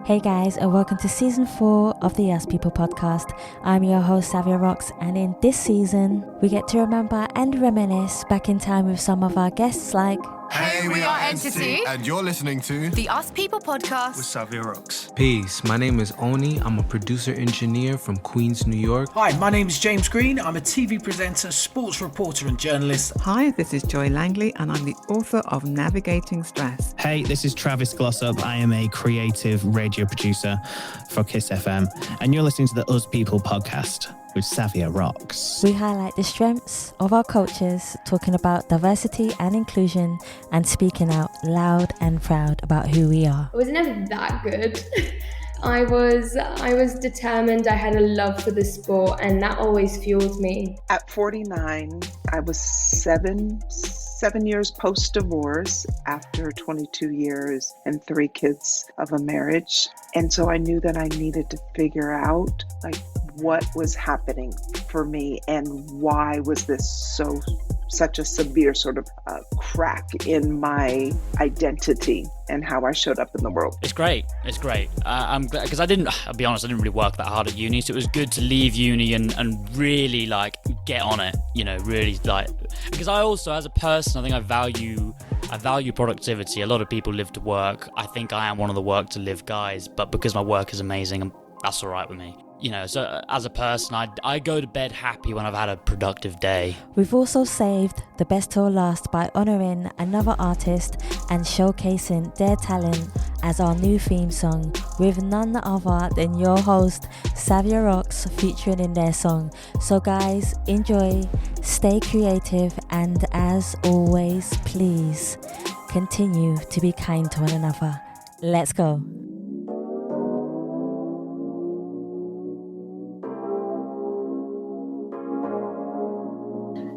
Hey guys, and welcome to season 4 of the Yes People podcast. I'm your host Savia Rocks, and in this season, we get to remember and reminisce back in time with some of our guests like... Hey, we are Entity, and you're listening to the Us People podcast with Savia Rocks. Peace, my name is Oni. I'm a producer-engineer from Queens, New York. Hi, my name is James Green. I'm a TV presenter, sports reporter and journalist. Hi, this is Joy Langley and I'm the author of Navigating Stress. Hey, this is Travis Glossop. I am a creative radio producer for Kiss FM and you're listening to the Us People podcast with Savia Rocks. We highlight the strengths of our cultures, talking about diversity and inclusion, and speaking out loud and proud about who we are. I was never that good. I was determined. I had a love for the sport, and that always fueled me. At 49, I was seven years post-divorce after 22 years and 3 kids of a marriage. And so I knew that I needed to figure out what was happening for me and why was this such a severe sort of crack in my identity and how I showed up in the world. It's great. I'm glad, because I'll be honest, I didn't really work that hard at uni, so it was good to leave uni and really get on it, really because I also, as a person, I think I value productivity. A lot of people live to work. I think I am one of the work to live guys, but because my work is amazing, that's all right with me. So as a person, I go to bed happy when I've had a productive day. We've also saved the best till last by honouring another artist and showcasing their talent as our new theme song, with none other than your host, Savia Rocks, featuring in their song. So guys, enjoy, stay creative, and as always, please continue to be kind to one another. Let's go.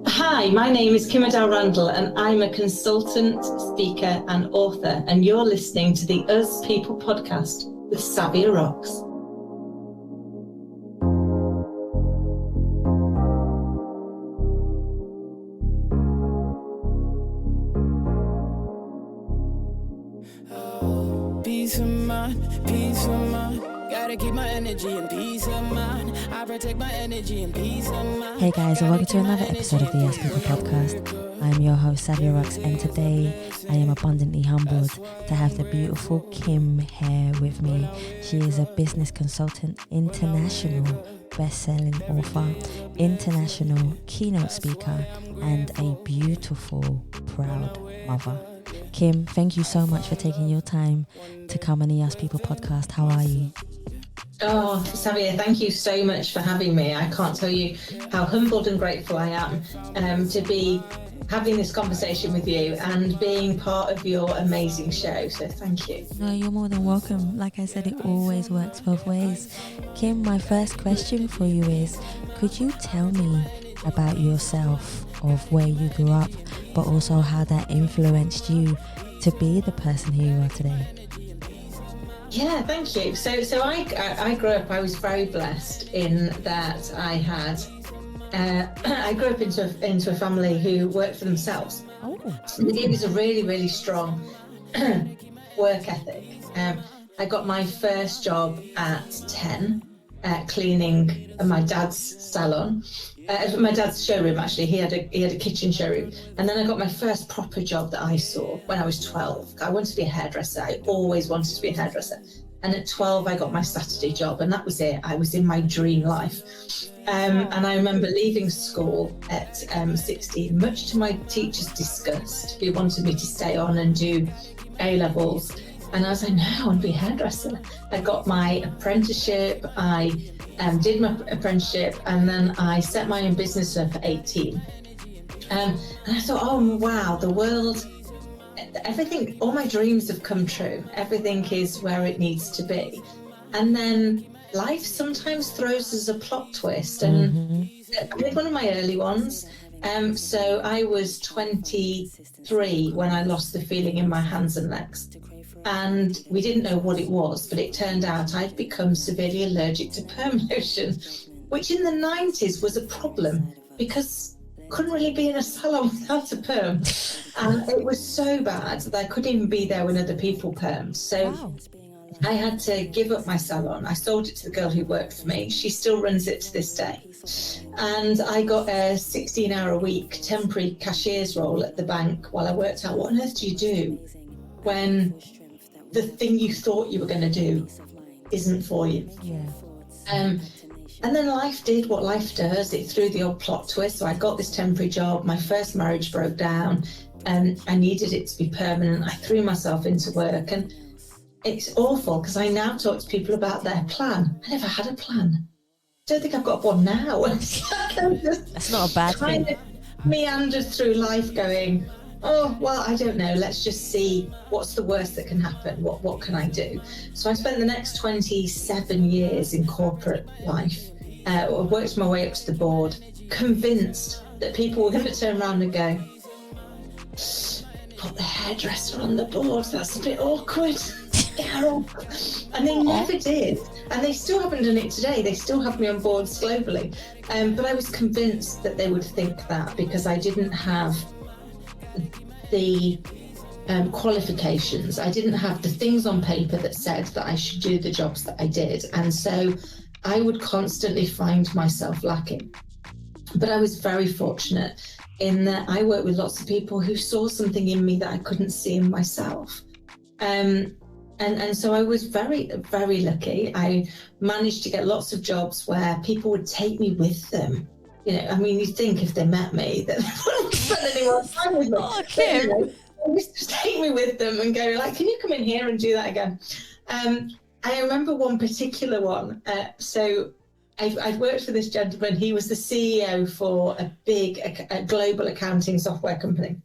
Hi, my name is Adele Randall and I'm a consultant, speaker and author, and you're listening to the Us People podcast with Savia Rocks. Peace of mind. Gotta keep my energy and peace of mind. I protect my energy and peace of mind. Hey guys, and welcome to another episode of the Yes People podcast. I'm your host Savia Rocks, and today I am abundantly humbled to have the beautiful Keyn here with me. She is a business consultant, international best-selling author, international keynote speaker, and a beautiful, proud mother. Keyn, thank you so much for taking your time to come on the Yes People podcast. How are you? Oh, Savia, thank you so much for having me. I can't tell you how humbled and grateful I am to be having this conversation with you and being part of your amazing show. So thank you. No, you're more than welcome. Like I said, it always works both ways. Keyn, my first question for you is, could you tell me about yourself, of where you grew up, but also how that influenced you to be the person who you are today? Yeah, thank you. So I grew up, I was very blessed in that I had, I grew up into a family who worked for themselves. Oh. It was a really, really strong work ethic. I got my first job at 10, cleaning my dad's salon. My dad's showroom, actually. He had a kitchen showroom. And then I got my first proper job that I saw when I was 12. I wanted to be a hairdresser. I always wanted to be a hairdresser. And at 12, I got my Saturday job, and that was it. I was in my dream life. And I remember leaving school at 16, much to my teacher's disgust, who wanted me to stay on and do A-levels. And I was like, no, I want to be a hairdresser. I got my apprenticeship. I did my apprenticeship, and then I set my own business up at 18. And I thought, oh, wow, the world, everything, all my dreams have come true. Everything is where it needs to be. And then life sometimes throws us a plot twist. And I did one of my early ones. So I was 23 when I lost the feeling in my hands and legs. And we didn't know what it was, but it turned out I'd become severely allergic to perm lotion, which in the 90s was a problem because I couldn't really be in a salon without a perm. And it was so bad that I couldn't even be there when other people permed. So I had to give up my salon. I sold it to the girl who worked for me. She still runs it to this day. And I got a 16-hour-a-week temporary cashier's role at the bank while I worked out what on earth do you do when the thing you thought you were going to do isn't for you. Yeah. And then life did what life does. It threw the odd plot twist. So I got this temporary job. My first marriage broke down and I needed it to be permanent. I threw myself into work, and it's awful because I now talk to people about their plan. I never had a plan. I don't think I've got one now. That's not a bad thing. Kind of meandered through life going, oh, well, I don't know. Let's just see what's the worst that can happen. What can I do? So I spent the next 27 years in corporate life. I worked my way up to the board, convinced that people were going to turn around and go, put the hairdresser on the board. That's a bit awkward. And they never did. And they still haven't done it today. They still have me on boards globally. But I was convinced that they would think that because I didn't have the qualifications. I didn't have the things on paper that said that I should do the jobs that I did. And so I would constantly find myself lacking. But I was very fortunate in that I worked with lots of people who saw something in me that I couldn't see in myself. And so I was very, very lucky. I managed to get lots of jobs where people would take me with them. You know, I mean, you'd think if they met me that they wouldn't spend any more time with me. Oh, Kim. You know, they used to take me with them and go like, can you come in here and do that again? I remember one particular one. So I'd worked for this gentleman. He was the CEO for a big a global accounting software company.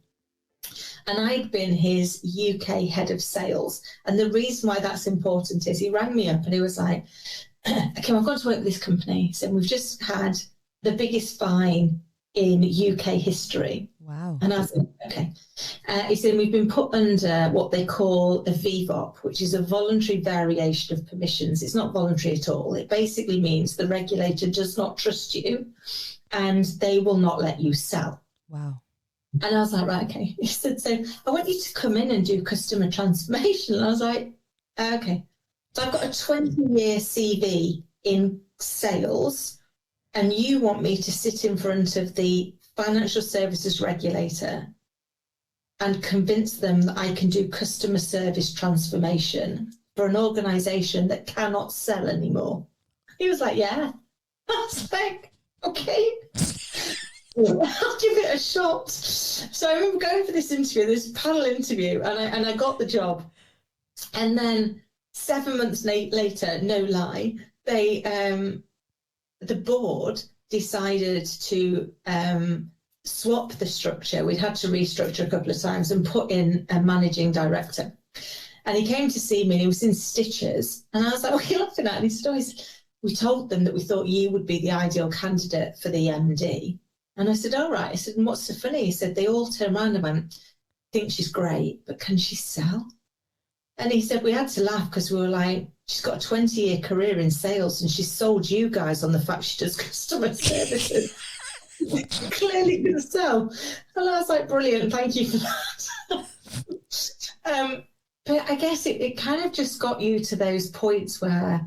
And I'd been his UK head of sales. And the reason why that's important is he rang me up and he was like, okay, I've got to work with this company. He said, we've just had the biggest fine in UK history. Wow. And I said, okay. He said, we've been put under what they call a VVOP, which is a voluntary variation of permissions. It's not voluntary at all. It basically means the regulator does not trust you and they will not let you sell. Wow. And I was like, right, okay. He said, so I want you to come in and do customer transformation. And I was like, okay. So I've got a 20-year CV in sales, and you want me to sit in front of the financial services regulator and convince them that I can do customer service transformation for an organisation that cannot sell anymore. He was like, yeah. I was like, okay. I'll give it a shot. So I remember going for this interview, this panel interview, and I got the job. And then 7 months later, no lie, they the board decided to swap the structure. We'd had to restructure a couple of times and put in a managing director. And he came to see me and he was in stitches. And I was like, what are you laughing at? And he said, oh, we told them that we thought you would be the ideal candidate for the MD. And I said, all right. I said, and what's so funny? He said, they all turned around and went, I think she's great, but can she sell? And he said, we had to laugh because we were like, she's got a 20-year career in sales and she's sold you guys on the fact she does customer services. Clearly can sell. And I was like, brilliant, thank you for that. But I guess it kind of just got you to those points where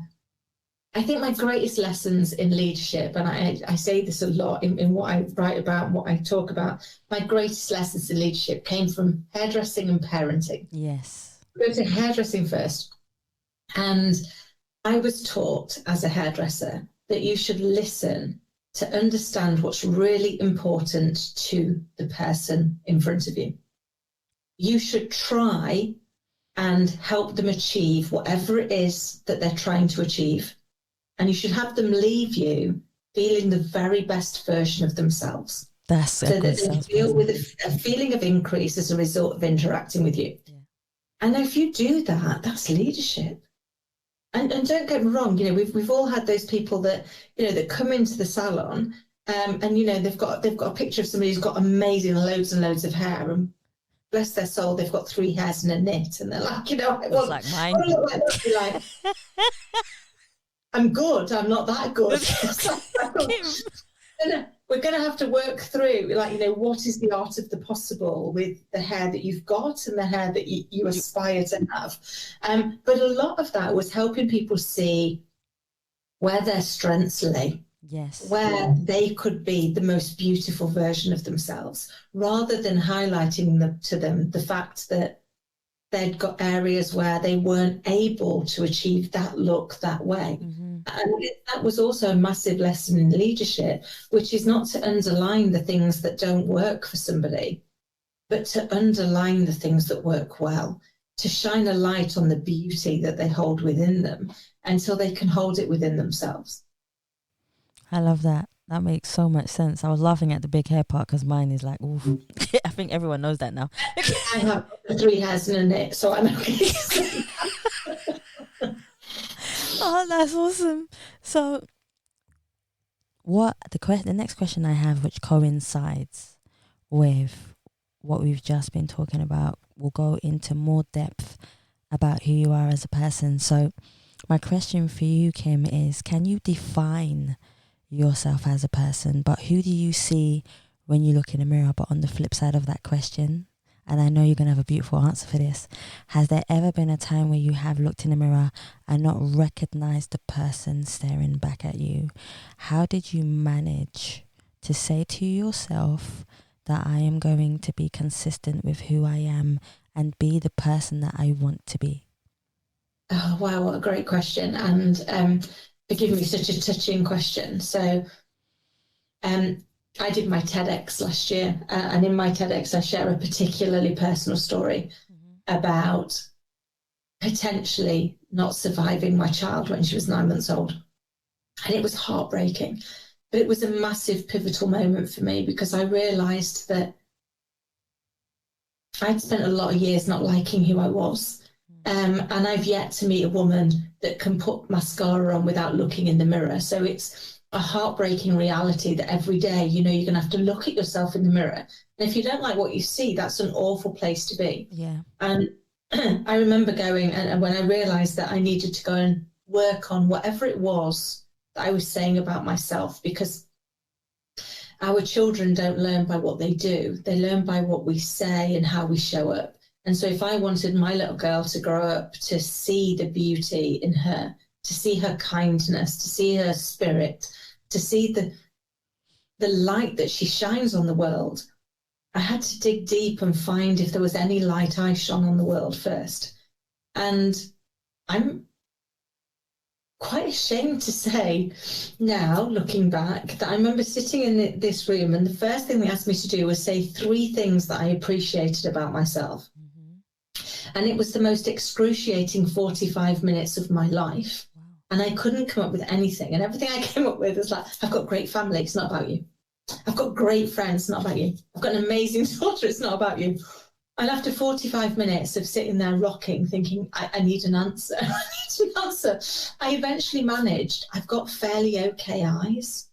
I think my greatest lessons in leadership, and I say this a lot in what I write about and what I talk about, my greatest lessons in leadership came from hairdressing and parenting. Yes. Go to hairdressing first. And I was taught as a hairdresser that you should listen to understand what's really important to the person in front of you. You should try and help them achieve whatever it is that they're trying to achieve. And you should have them leave you feeling the very best version of themselves. That's a so good that they feel with a feeling of increase as a result of interacting with you. Yeah. And if you do that, that's leadership. And don't get me wrong, you know, we've all had those people that, you know, that come into the salon and, you know, they've got a picture of somebody who's got amazing loads and loads of hair, and bless their soul, they've got 3 hairs and a knit, and they're like, you know, I want like mine. I look like that. Be like, I'm good. I'm not that good. we're going to have to work through, like, you know, what is the art of the possible with the hair that you've got and the hair that you aspire to have. But a lot of that was helping people see where their strengths lay. Yes. Where they could be the most beautiful version of themselves, rather than highlighting to them the fact that they'd got areas where they weren't able to achieve that look that way. And that was also a massive lesson in leadership, which is not to underline the things that don't work for somebody, but to underline the things that work well, to shine a light on the beauty that they hold within them until they can hold it within themselves. I love that. That makes so much sense. I was laughing at the big hair part because mine is like, ooh. I think everyone knows that now. I have 3 hairs and a neck, so I'm okay. Oh, that's awesome. So the next question I have, which coincides with what we've just been talking about, will go into more depth about who you are as a person. So my question for you, Kim, is, can you define yourself as a person? But who do you see when you look in the mirror? But on the flip side of that question, and I know you're going to have a beautiful answer for this, has there ever been a time where you have looked in the mirror and not recognized the person staring back at you? How did you manage to say to yourself that I am going to be consistent with who I am and be the person that I want to be? Oh, wow, what a great question. And forgive me, such a touching question. So I did my TEDx last year, and in my TEDx I share a particularly personal story about potentially not surviving my child when she was 9 months old. And it was heartbreaking, but it was a massive pivotal moment for me, because I realised that I'd spent a lot of years not liking who I was. And I've yet to meet a woman that can put mascara on without looking in the mirror. So it's a heartbreaking reality that every day, you know, you're going to have to look at yourself in the mirror. And if you don't like what you see, that's an awful place to be. Yeah. And I remember going, and when I realised that I needed to go and work on whatever it was that I was saying about myself, because our children don't learn by what they do. They learn by what we say and how we show up. And so if I wanted my little girl to grow up to see the beauty in her, to see her kindness, to see her spirit, to see the light that she shines on the world, I had to dig deep and find if there was any light I shone on the world first. And I'm quite ashamed to say now, looking back, that I remember sitting in this room, and the first thing they asked me to do was say 3 things that I appreciated about myself. And it was the most excruciating 45 minutes of my life. Wow. And I couldn't come up with anything. And everything I came up with was like, I've got great family, it's not about you. I've got great friends, it's not about you. I've got an amazing daughter, it's not about you. And after 45 minutes of sitting there rocking, thinking, I need an answer, I need an answer, I eventually managed. I've got fairly okay eyes.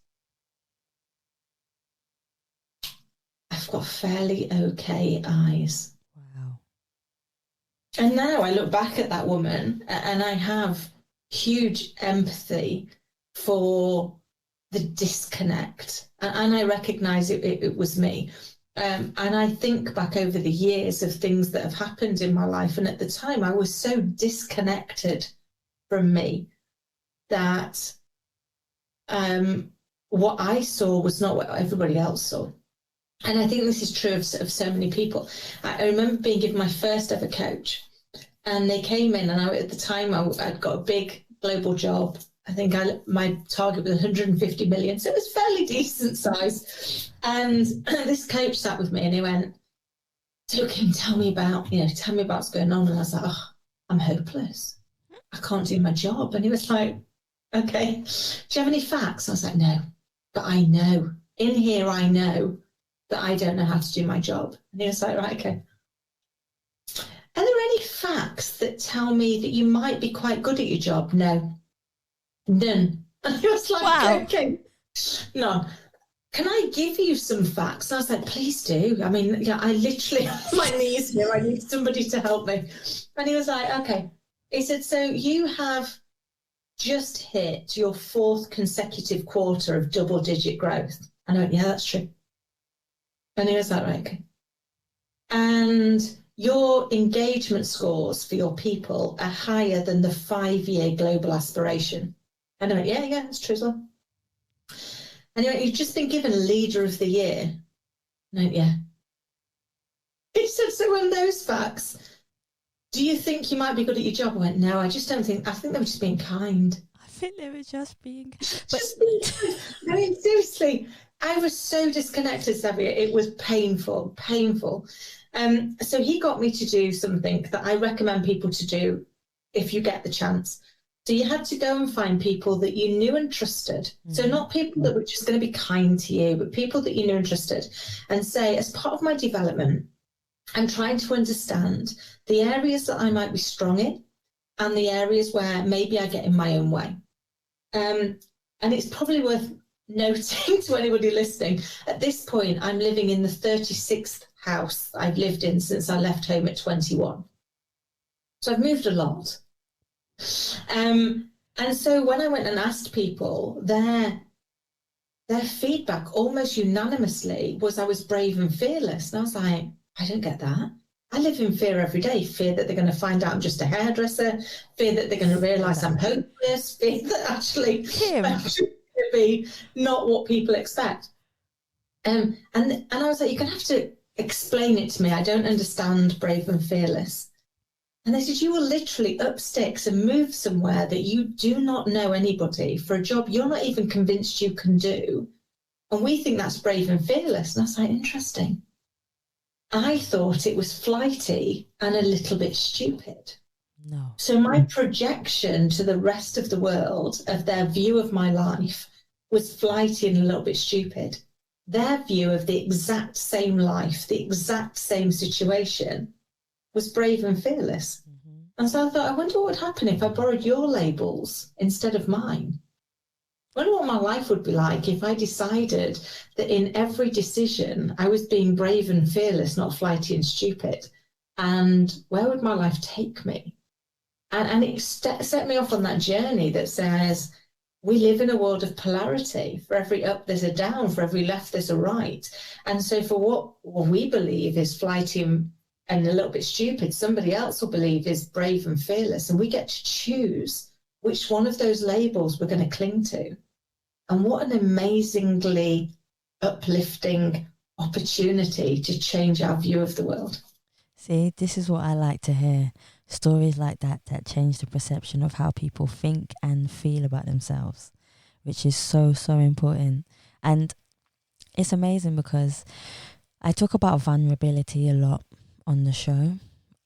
I've got fairly okay eyes. And now I look back at that woman and I have huge empathy for the disconnect. And I recognise it was me. And I think back over the years of things that have happened in my life. And at the time, I was so disconnected from me that what I saw was not what everybody else saw. And I think this is true of so many people. I remember being given my first ever coach, and they came in, and at the time I'd got a big global job. I think my target was 150 million, so it was fairly decent size. And this coach sat with me, and he went, "So Kim, tell me about what's going on." And I was like, "Oh, I'm hopeless. I can't do my job." And he was like, "Okay, do you have any facts?" I was like, "No, but I know. In here, I know that I don't know how to do my job." And he was like, "Right, okay. Are there any facts that tell me that you might be quite good at your job?" "No." "None." And he was like, wow. "Okay, none. Can I give you some facts?" And I was like, "Please do. I mean, yeah, I literally have my knees here. I need somebody to help me." And he was like, "Okay." He said, "So you have just hit your 4th consecutive quarter of double-digit growth." And I went, yeah, that's true. And he was like, right, okay. And your engagement scores for your people are higher than the 5-year global aspiration. And I went, yeah, that's true as well. And he went, you've just been given Leader of the Year. And I went, yeah. He said, so on those facts, do you think you might be good at your job? I went, no, I just don't think, I think they were just being kind. I think they were just being... Just being kind. I mean, seriously, I was so disconnected, Savia. It was painful. So he got me to do something that I recommend people to do if you get the chance. So you had to go and find people that you knew and trusted. So not people that were just going to be kind to you, but people that you knew and trusted, and say, as part of my development, I'm trying to understand the areas that I might be strong in and the areas where maybe I get in my own way. And it's probably worth noting to anybody listening, at this point, I'm living in the 36th house I've lived in since I left home at 21. So I've moved a lot. And so when I went and asked people, their feedback almost unanimously was I was brave and fearless. And I was like, I don't get that. I live in fear every day. Fear that they're going to find out I'm just a hairdresser. Fear that they're going to realise I'm hopeless. Fear that actually I'm going to be not what people expect. And I was like, you're going to have to explain it to me. I don't understand brave and fearless. And they said, you will literally up sticks and move somewhere that you do not know anybody for a job you're not even convinced you can do. And we think that's brave and fearless. And I was like, interesting. I thought it was flighty and a little bit stupid. No. So my projection to the rest of the world of their view of my life was flighty and a little bit stupid. Their view of the exact same life, the exact same situation, was brave and fearless. Mm-hmm. And so I thought, I wonder what would happen if I borrowed your labels instead of mine. I wonder what my life would be like if I decided that in every decision I was being brave and fearless, not flighty and stupid. And where would my life take me? And it set me off on that journey that says, we live in a world of polarity. For every up, there's a down. For every left, there's a right. And so for what we believe is flighty and a little bit stupid, somebody else will believe is brave and fearless. And we get to choose which one of those labels we're going to cling to. And what an amazingly uplifting opportunity to change our view of the world. See, this is what I like to hear. Stories like that change the perception of how people think and feel about themselves, which is so, so important. And it's amazing because I talk about vulnerability a lot on the show.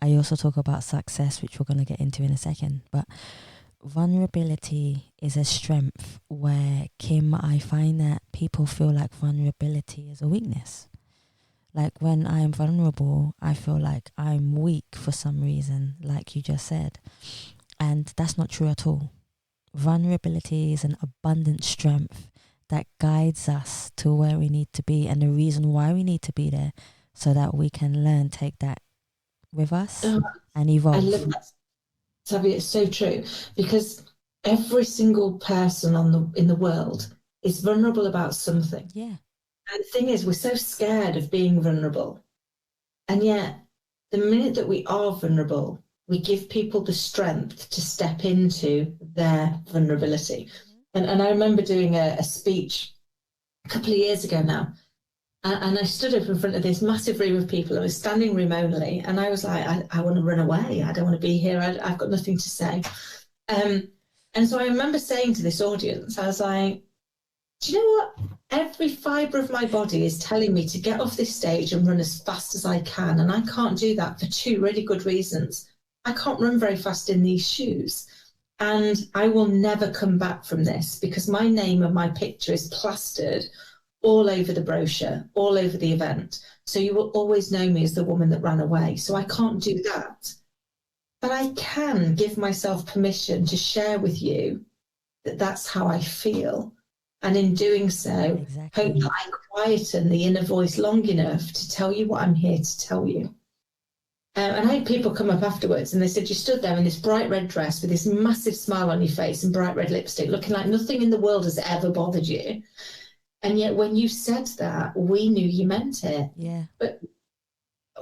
I also talk about success, which we're going to get into in a second. But vulnerability is a strength where, Kim, I find that people feel like vulnerability is a weakness. Like when I'm vulnerable, I feel like I'm weak for some reason, like you just said. And that's not true at all. Vulnerability is an abundant strength that guides us to where we need to be and the reason why we need to be there so that we can learn, take that with us and evolve. I love that, Savia. It's so true because every single person in the world is vulnerable about something. Yeah. And the thing is, we're so scared of being vulnerable. And yet, the minute that we are vulnerable, we give people the strength to step into their vulnerability. And I remember doing a speech a couple of years ago now. And I stood up in front of this massive room of people. I was standing room only. And I was like, I want to run away. I don't want to be here. I've got nothing to say. And so I remember saying to this audience, I was like, do you know what? Every fibre of my body is telling me to get off this stage and run as fast as I can. And I can't do that for two really good reasons. I can't run very fast in these shoes. And I will never come back from this because my name and my picture is plastered all over the brochure, all over the event. So you will always know me as the woman that ran away. So I can't do that. But I can give myself permission to share with you that that's how I feel. And in doing so, hope that I quieten the inner voice long enough to tell you what I'm here to tell you. And I had people come up afterwards and they said, you stood there in this bright red dress with this massive smile on your face and bright red lipstick, looking like nothing in the world has ever bothered you. And yet when you said that, we knew you meant it. Yeah. But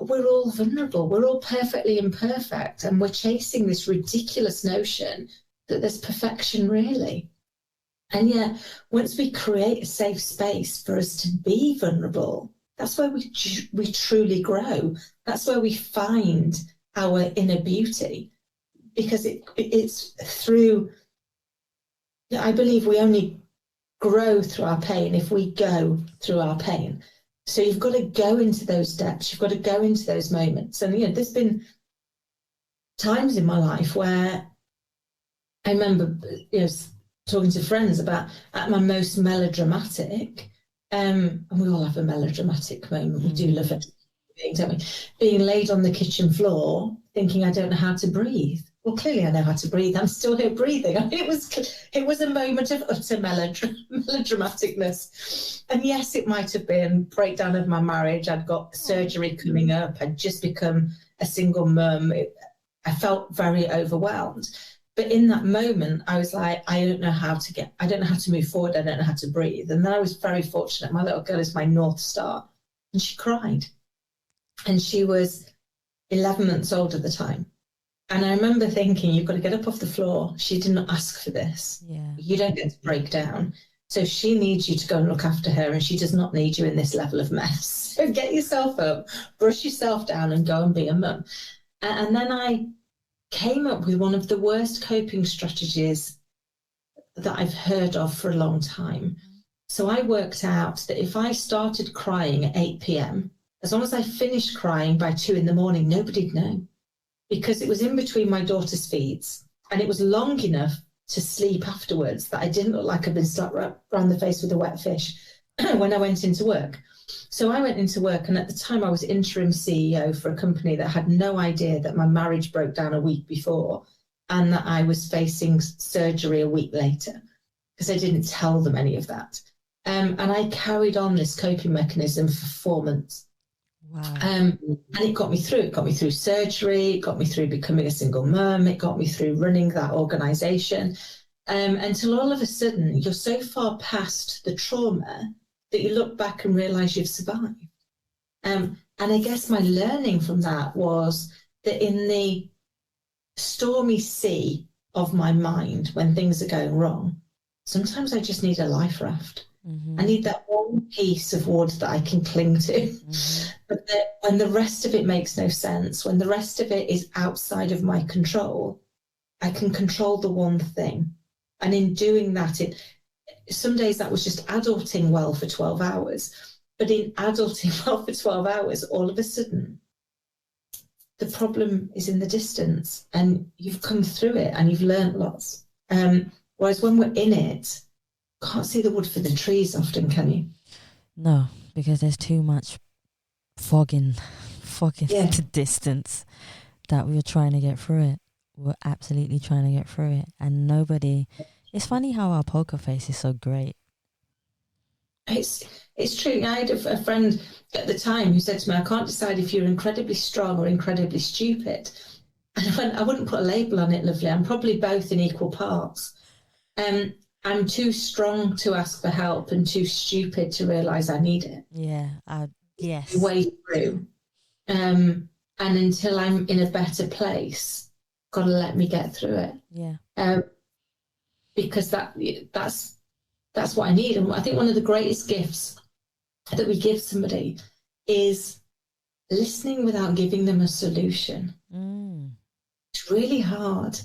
we're all vulnerable. We're all perfectly imperfect. And we're chasing this ridiculous notion that there's perfection, really. And yet, once we create a safe space for us to be vulnerable, that's where we truly grow. That's where we find our inner beauty. Because it's through, I believe we only grow through our pain if we go through our pain. So you've got to go into those depths. You've got to go into those moments. And, there's been times in my life where I remember, talking to friends about at my most melodramatic, and we all have a melodramatic moment. We do love it, don't we? Being laid on the kitchen floor, thinking I don't know how to breathe. Well, clearly I know how to breathe. I'm still here breathing. It was a moment of utter melodramaticness. And yes, it might have been breakdown of my marriage. I'd got surgery coming up. I'd just become a single mum. I felt very overwhelmed. But in that moment, I was like, I don't know how to move forward. I don't know how to breathe. And then I was very fortunate. My little girl is my North Star. And she cried. And she was 11 months old at the time. And I remember thinking, you've got to get up off the floor. She didn't ask for this. Yeah. You don't get to break down. So she needs you to go and look after her, and she does not need you in this level of mess. So get yourself up, brush yourself down, and go and be a mum. And then I came up with one of the worst coping strategies that I've heard of for a long time. So I worked out that if I started crying at 8 p.m., as long as I finished crying by 2 a.m, nobody'd know. Because it was in between my daughter's feeds, and it was long enough to sleep afterwards that I didn't look like I'd been slapped around the face with a wet fish when I went into work. So I went into work, and at the time I was interim CEO for a company that had no idea that my marriage broke down a week before and that I was facing surgery a week later, because I didn't tell them any of that. And I carried on this coping mechanism for 4 months. Wow. And it got me through. It got me through surgery. It got me through becoming a single mum. It got me through running that organisation. Until all of a sudden, you're so far past the trauma that you look back and realise you've survived. And I guess my learning from that was that in the stormy sea of my mind, when things are going wrong, sometimes I just need a life raft. I need that one piece of wood that I can cling to. But when the rest of it makes no sense, when the rest of it is outside of my control, I can control the one thing. And in doing that, some days that was just adulting well for 12 hours. But in adulting well for 12 hours, all of a sudden, the problem is in the distance, and you've come through it and you've learnt lots. Whereas when we're in it, can't see the wood for the trees often, can you? No, because there's too much fogging the distance that we're trying to get through it. We're absolutely trying to get through it. And nobody... It's funny how our poker face is so great. It's true. I had a friend at the time who said to me, I can't decide if you're incredibly strong or incredibly stupid. And I went, I wouldn't put a label on it, lovely. I'm probably both in equal parts. I'm too strong to ask for help and too stupid to realise I need it. Yeah, yes. Way through. And until I'm in a better place, got to let me get through it. Yeah. Because that's what I need. And I think one of the greatest gifts that we give somebody is listening without giving them a solution. It's really hard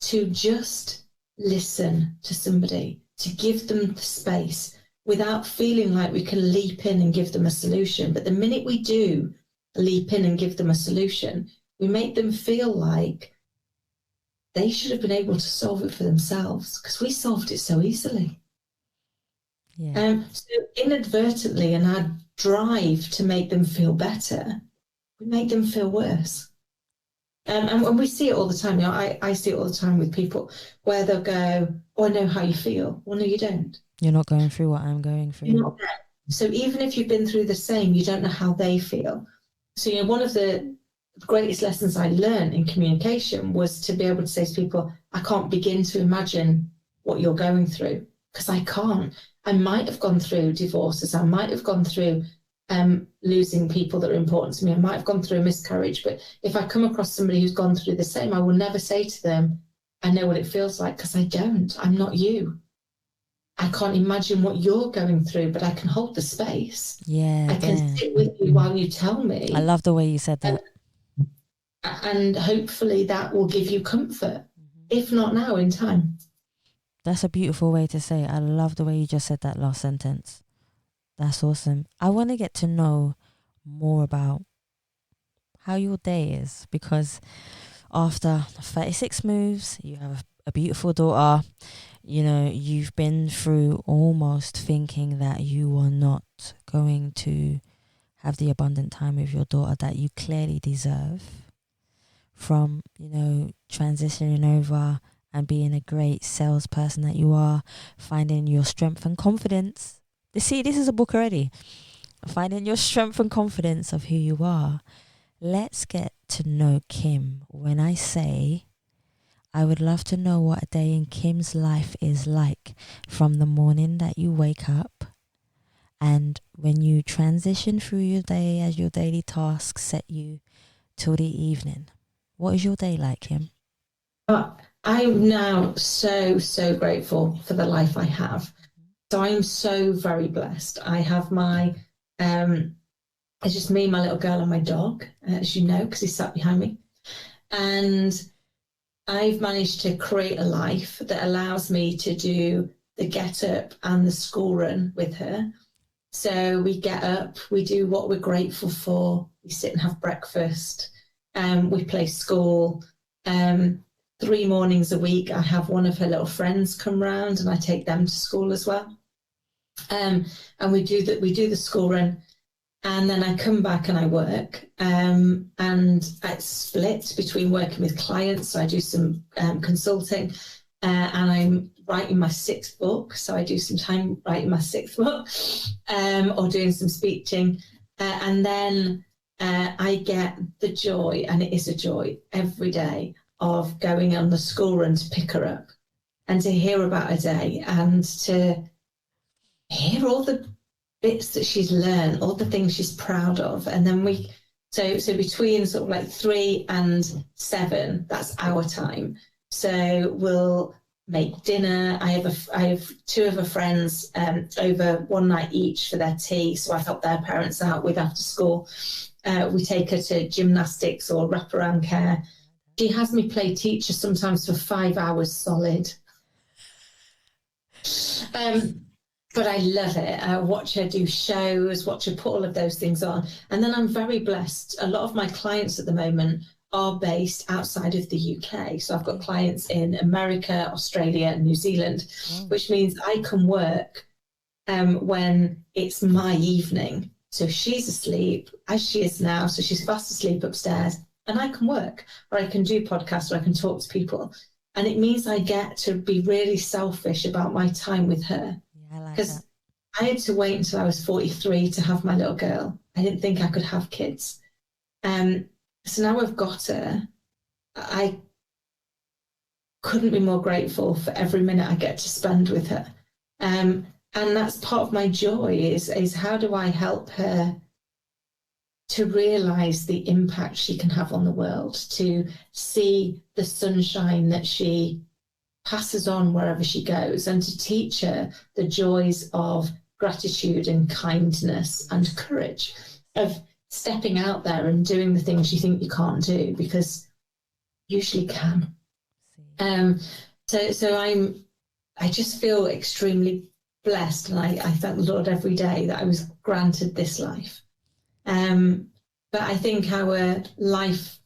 to just listen to somebody, to give them the space without feeling like we can leap in and give them a solution. But the minute we do leap in and give them a solution, we make them feel like they should have been able to solve it for themselves, because we solved it so easily. Yeah. So inadvertently, in our drive to make them feel better, we make them feel worse. And we see it all the time. I see it all the time with people where they'll go, oh, I know how you feel. Well, no, you don't. You're not going through what I'm going through. You're not there. So even if you've been through the same, you don't know how they feel. So, one of the greatest lessons I learned in communication was to be able to say to people, I can't begin to imagine what you're going through, because I can't. I might have gone through divorces. I might have gone through losing people that are important to me. I might have gone through a miscarriage. But if I come across somebody who's gone through the same, I will never say to them, I know what it feels like, because I don't. I'm not you. I can't imagine what you're going through, but I can hold the space. Yeah. I can sit with you while you tell me. I love the way you said that. And hopefully that will give you comfort, if not now, in time. That's a beautiful way to say it. I love the way you just said that last sentence. That's awesome. I want to get to know more about how your day is, because after 36 moves, you have a beautiful daughter. You know, you've been through almost thinking that you are not going to have the abundant time with your daughter that you clearly deserve, from, you know, transitioning over and being a great salesperson that you are, finding your strength and confidence. See, this is a book already. Finding your strength and confidence of who you are. Let's get to know Kim. When I say, I would love to know what a day in Kim's life is like, from the morning that you wake up and when you transition through your day as your daily tasks set you till the evening. What is your day like, Kim? I'm now so grateful for the life I have. So I'm so very blessed. I have my, it's just me, my little girl, and my dog, as you know, because he sat behind me. And I've managed to create a life that allows me to do the get up and the school run with her. So we get up, we do what we're grateful for, we sit and have breakfast, we play school. 3 mornings a week, I have one of her little friends come round and I take them to school as well. And we do the school run, and then I come back and I work. And it's split between working with clients, so I do some consulting, and I'm writing my 6th book, so I do some time writing my 6th book, or doing some speaking, and then I get the joy, and it is a joy every day, of going on the school run to pick her up and to hear about her day and to hear all the bits that she's learned, all the things she's proud of. And then so between sort of like 3 and 7, that's our time. So we'll make dinner. I have 2 of her friends over one night each for their tea. So I help their parents out with after school. We take her to gymnastics or wraparound care. She has me play teacher sometimes for 5 hours solid. But I love it. I watch her do shows, watch her put all of those things on. And then I'm very blessed. A lot of my clients at the moment are based outside of the UK. So I've got clients in America, Australia, and New Zealand, which means I can work when it's my evening. So she's asleep, as she is now. So she's fast asleep upstairs. And I can work, or I can do podcasts, or I can talk to people. And it means I get to be really selfish about my time with her. Because I had to wait until I was 43 to have my little girl. I didn't think I could have kids. So now I've got her. I couldn't be more grateful for every minute I get to spend with her. And that's part of my joy is how do I help her to realise the impact she can have on the world, to see the sunshine that she passes on wherever she goes, and to teach her the joys of gratitude and kindness and courage, of stepping out there and doing the things you think you can't do because you usually can. So I just feel extremely blessed, and I thank the Lord every day that I was granted this life. But I think our life,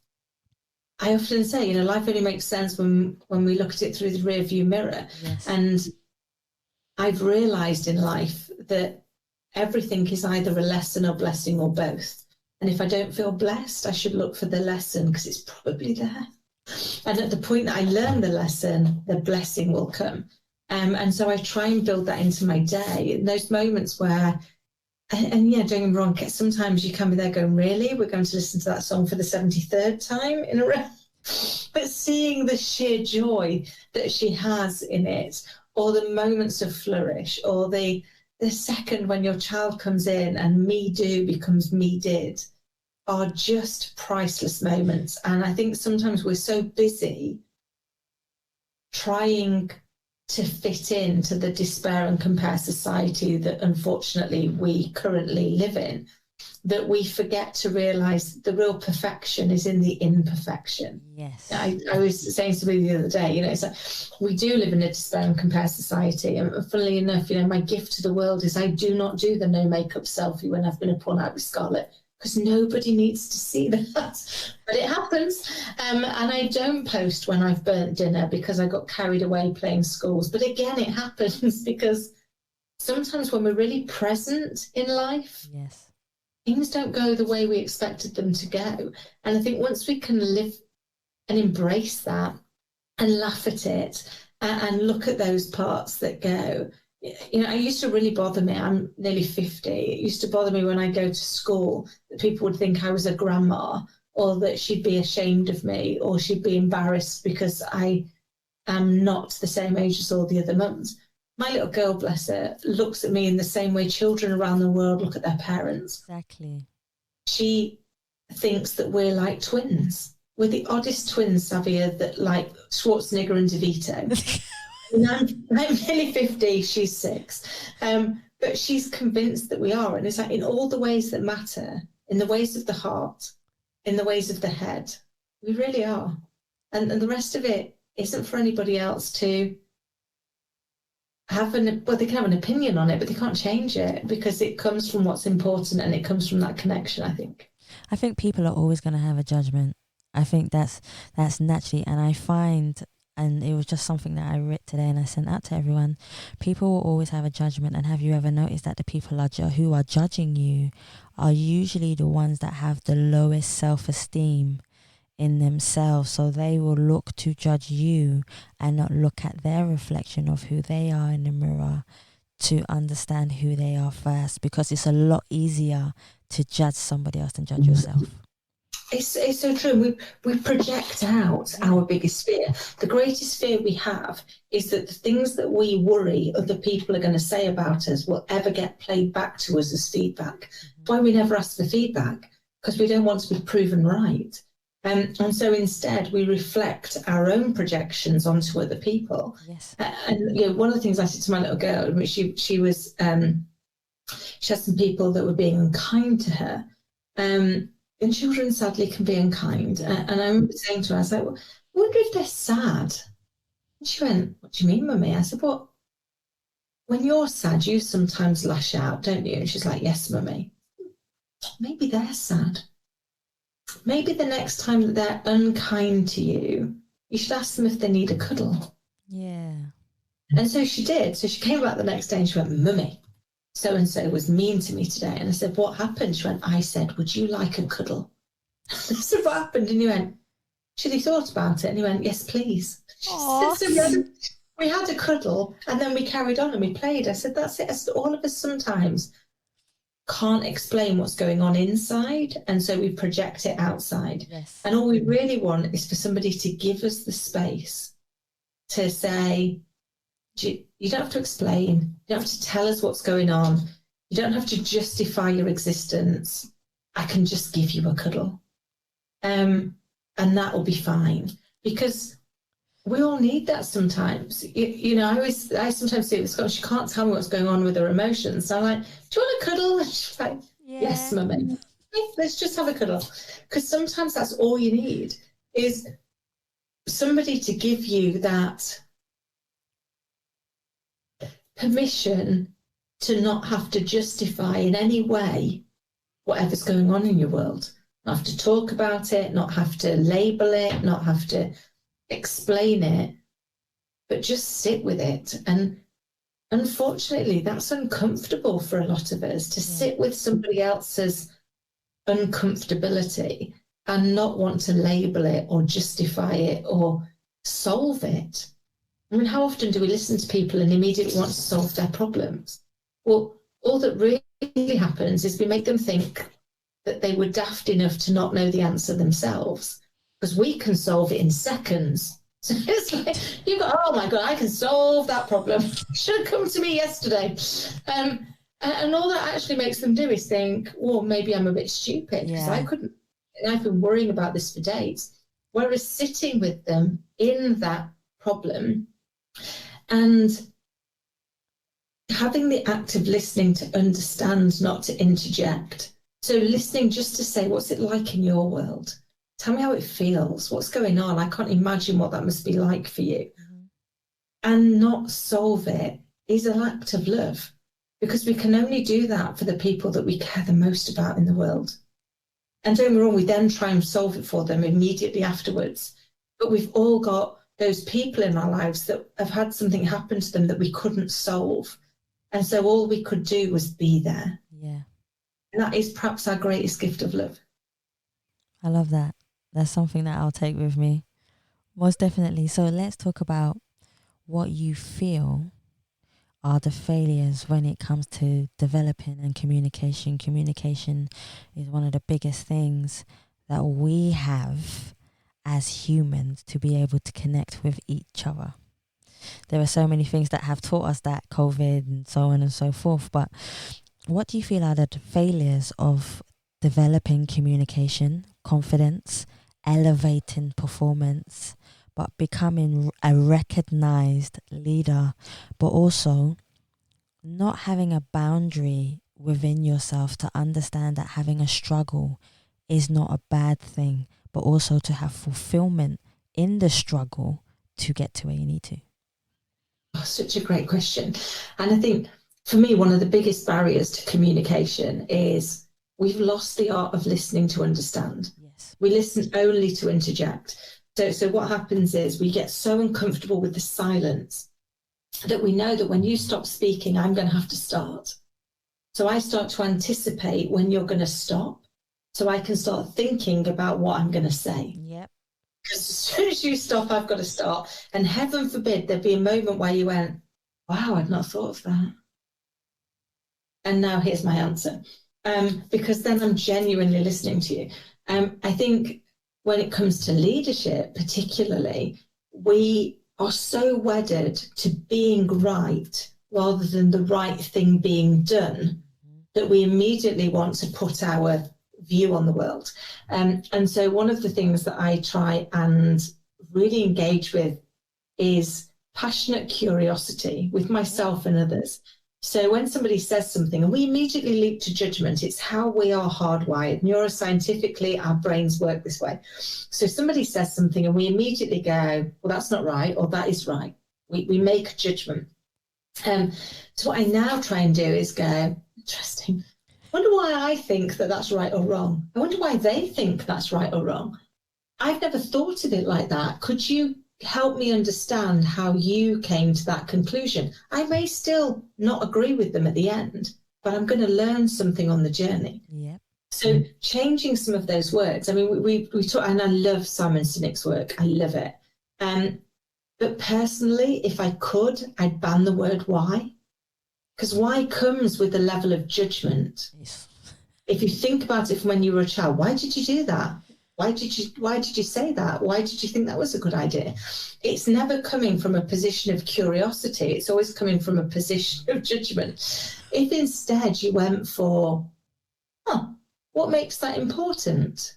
I often say, life only makes sense when we look at it through the rear view mirror. Yes. And I've realised in life that everything is either a lesson or blessing or both. And if I don't feel blessed, I should look for the lesson because it's probably there. And at the point that I learn the lesson, the blessing will come. And so I try and build that into my day. In those moments where, and yeah, don't get me wrong, sometimes you can be there going, really? We're going to listen to that song for the 73rd time in a row? But seeing the sheer joy that she has in it, or the moments of flourish, or the second when your child comes in and me do becomes me did, are just priceless moments. And I think sometimes we're so busy trying to fit into the despair and compare society that unfortunately we currently live in, that we forget to realize the real perfection is in the imperfection. Yes. I was saying to somebody the other day, it's like we do live in a despair and compare society. And funnily enough, my gift to the world is I do not do the no makeup selfie when I've been upon out with Scarlett, because nobody needs to see that. But it happens. And I don't post when I've burnt dinner because I got carried away playing schools. But again, it happens because sometimes when we're really present in life, yes, things don't go the way we expected them to go. And I think once we can live and embrace that and laugh at it and look at those parts that go, it used to really bother me. I'm nearly 50. It used to bother me when I go to school that people would think I was a grandma, or that she'd be ashamed of me, or she'd be embarrassed because I am not the same age as all the other mums. My little girl, bless her, looks at me in the same way children around the world look at their parents. Exactly. She thinks that we're like twins. We're the oddest twins, Savia, that like Schwarzenegger and DeVito. I'm nearly 50, she's 6. But she's convinced that we are. And it's like in all the ways that matter, in the ways of the heart, in the ways of the head, we really are. And the rest of it isn't for anybody else to have they can have an opinion on it, but they can't change it because it comes from what's important and it comes from that connection, I think. I think people are always going to have a judgment. I think that's naturally, and I find, and it was just something that I read today and I sent out to everyone, people will always have a judgment. And have you ever noticed that the people who are judging you are usually the ones that have the lowest self-esteem in themselves, so they will look to judge you and not look at their reflection of who they are in the mirror to understand who they are first, because it's a lot easier to judge somebody else than judge yourself. It's so true. We project out our biggest fear. The greatest fear we have is that the things that we worry other people are going to say about us will ever get played back to us as feedback. That's why we never ask for feedback, because we don't want to be proven right. And so instead we reflect our own projections onto other people. Yes. And one of the things I said to my little girl, which she was, she had some people that were being unkind to her. And children sadly can be unkind. And I remember saying to her, I was like, well, I wonder if they're sad. And she went, what do you mean, Mummy? I said, well, when you're sad, you sometimes lash out, don't you? And she's like, yes, Mummy. Maybe they're sad. Maybe the next time that they're unkind to you, you should ask them if they need a cuddle. Yeah. And so she did. So she came back the next day and she went, Mummy, so-and-so was mean to me today. And I said, what happened? She went, I said, would you like a cuddle? I said, what happened? And he went, should he thought about it? And he went, yes, please. So we had a cuddle and then we carried on and we played. I said, that's it. I said, all of us sometimes can't explain what's going on inside, and so we project it outside. Yes. And all we really want is for somebody to give us the space to say, you don't have to explain, you don't have to tell us what's going on, you don't have to justify your existence, I can just give you a cuddle, and that will be fine, because we all need that sometimes. I sometimes say this, she can't tell me what's going on with her emotions. So I'm like, do you want a cuddle? And she's like, yes, Mummy. Let's just have a cuddle. Because sometimes that's all you need, is somebody to give you that permission to not have to justify in any way whatever's going on in your world. Not have to talk about it, not have to label it, not have to explain it, but just sit with it. And unfortunately, that's uncomfortable for a lot of us, to sit with somebody else's uncomfortability and not want to label it or justify it or solve it. I mean, how often do we listen to people and immediately want to solve their problems? Well, all that really happens is we make them think that they were daft enough to not know the answer themselves, because we can solve it in seconds. So it's like, you go, oh my God, I can solve that problem. Should have come to me yesterday. And all that actually makes them do is think, well, maybe I'm a bit stupid because I couldn't, and I've been worrying about this for days. Whereas sitting with them in that problem and having the act of listening to understand, not to interject. So listening just to say, what's it like in your world? Tell me how it feels. What's going on? I can't imagine what that must be like for you. Mm-hmm. And not solve it is an act of love, because we can only do that for the people that we care the most about in the world. And don't get me wrong, we then try and solve it for them immediately afterwards. But we've all got those people in our lives that have had something happen to them that we couldn't solve. And so all we could do was be there. Yeah. And that is perhaps our greatest gift of love. I love that. That's something that I'll take with me. Most definitely. So let's talk about what you feel are the failures when it comes to developing and communication. Communication is one of the biggest things that we have as humans to be able to connect with each other. There are so many things that have taught us that, COVID and so on and so forth. But what do you feel are the failures of developing communication, confidence, elevating performance, but becoming a recognized leader, but also not having a boundary within yourself to understand that having a struggle is not a bad thing, but also to have fulfillment in the struggle to get to where you need to? Oh, such a great question. And I think for me, one of the biggest barriers to communication is we've lost the art of listening to understand. Yes. We listen only to interject. So what happens is we get so uncomfortable with the silence that we know that when you stop speaking, I'm going to have to start. So I start to anticipate when you're going to stop, so I can start thinking about what I'm going to say. Yep. Because as soon as you stop, I've got to start. And heaven forbid there'd be a moment where you went, wow, I'd not thought of that. And now here's my answer. Because then I'm genuinely listening to you. I think when it comes to leadership, particularly, we are so wedded to being right rather than the right thing being done that we immediately want to put our view on the world. And so one of the things that I try and really engage with is passionate curiosity with myself and others. So when somebody says something and we immediately leap to judgment, it's how we are hardwired. Neuroscientifically, our brains work this way. So somebody says something and we immediately go, well, that's not right, or that is right. We make a judgment. So what I now try and do is go, interesting. I wonder why I think that that's right or wrong. I wonder why they think that's right or wrong. I've never thought of it like that. Could you help me understand how you came to that conclusion? I may still not agree with them at the end, but I'm going to learn something on the journey. Yep. So changing some of those words. I mean, we talk, and I love Simon Sinek's work. I love it. But personally, if I could, I'd ban the word why. Because why comes with a level of judgment. Yes. If you think about it from when you were a child, why did you do that? Why did you say that? Why did you think that was a good idea? It's never coming from a position of curiosity. It's always coming from a position of judgment. If instead you went for, what makes that important?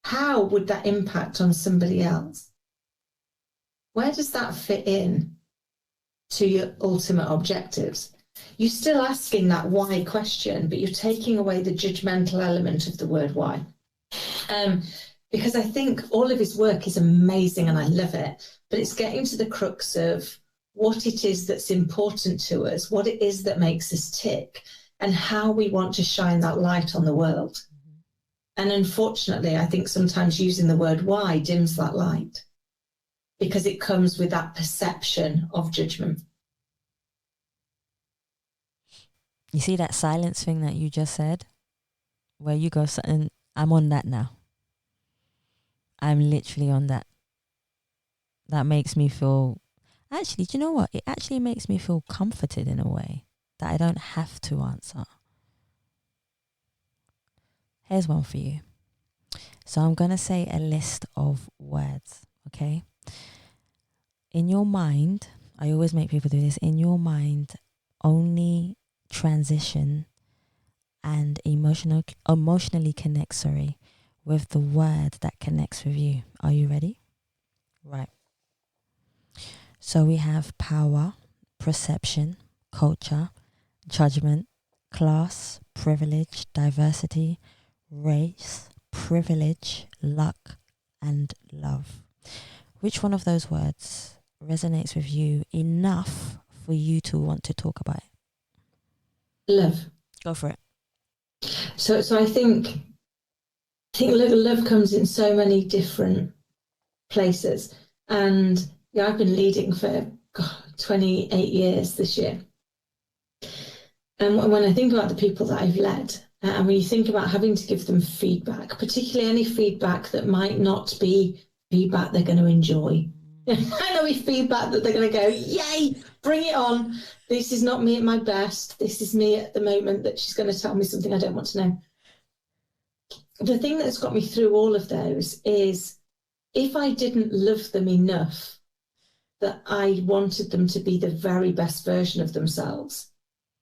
How would that impact on somebody else? Where does that fit in to your ultimate objectives? You're still asking that why question, but you're taking away the judgmental element of the word why. Because I think all of his work is amazing and I love it, but it's getting to the crux of what it is that's important to us, what it is that makes us tick, and how we want to shine that light on the world. And unfortunately, I think sometimes using the word why dims that light because it comes with that perception of judgment. You see that silence thing that you just said? Where you go, and I'm on that now. I'm literally on that. That makes me feel, actually, do you know what? It actually makes me feel comforted in a way that I don't have to answer. Here's one for you. So I'm going to say a list of words, okay? In your mind, I always make people do this, in your mind, only transition and emotionally connect, with the word that connects with you. Are you ready? Right. So we have power, perception, culture, judgment, class, privilege, diversity, race, privilege, luck, and love. Which one of those words resonates with you enough for you to want to talk about it? Love. Go for it. So I think love comes in so many different places. And yeah, I've been leading for 28 years this year. And when I think about the people that I've led, and when you think about having to give them feedback, particularly any feedback that might not be feedback they're going to enjoy. I know feedback that they're going to go, yay, bring it on. This is not me at my best. This is me at the moment that she's going to tell me something I don't want to know. The thing that's got me through all of those is if I didn't love them enough that I wanted them to be the very best version of themselves,